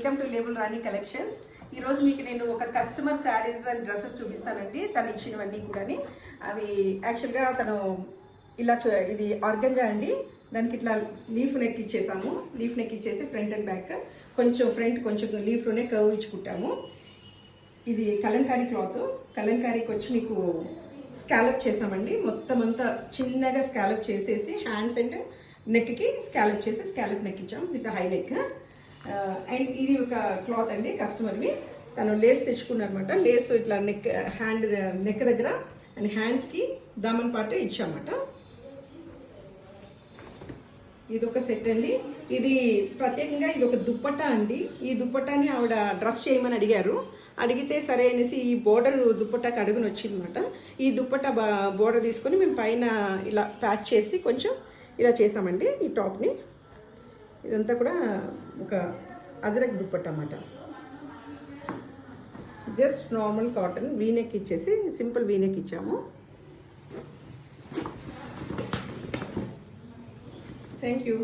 Welcome to label Rani collections. ఈ రోజు మీకు నేను ఒక కస్టమర్ శారీస్ అండ్ డ్రెస్సెస్ చూపిస్తానండి. తను ఇచ్చినవన్నీ కూడా అవి యాక్చువల్గా తను ఇలా ఇది ఆర్గంజా అండి. దానికి ఇట్లా లీఫ్ నెక్ ఇచ్చేసాము. లీఫ్ నెక్ ఇచ్చేసి ఫ్రంట్ అండ్ బ్యాక్ కొంచెం ఫ్రంట్ కొంచెం లీఫ్లోనే కర్వ్ ఇచ్చుకుంటాము. ఇది కలంకారీ క్లాత్. కలంకారీకి వచ్చి మీకు స్కాలప్ చేసామండి. మొత్తం అంతా చిన్నగా స్కాలప్ చేసేసి హ్యాండ్స్ అండ్ నెక్కి స్కాలప్ చేసి స్కాలప్ నెక్ ఇచ్చాము విత్ హై నెక్. అండ్ ఇది ఒక క్లాత్ అండి. కస్టమర్వి తను లేస్ తెచ్చుకున్నారనమాట. లేస్ ఇట్లా నెక్ దగ్గర అండ్ హ్యాండ్స్కి దామన్ పార్ట్ ఇచ్చామన్నమాట. ఇది ఒక సెట్ అండి. ఇది ప్రత్యేకంగా ఇది ఒక దుప్పట్టా అండి. ఈ దుప్పట్టాని ఆవిడ డ్రెస్ చేయమని అడిగారు. అడిగితే సరే అనేసి ఈ బోర్డర్ దుప్పట్టాకి అడుగుని వచ్చిందన్నమాట. ఈ దుప్పట్టా బోర్డర్ తీసుకొని మేము పైన ఇలా ప్యాచ్ చేసి కొంచెం ఇలా చేసామండి ఈ టాప్ని. ఇదంతా కూడా ఒక అజరక్ దుప్పట్ట అన్నమాట. జస్ట్ నార్మల్ కాటన్ వీనెక్ ఇచ్చేసి సింపుల్ వీనెక్ ఇచ్చాము. Thank you.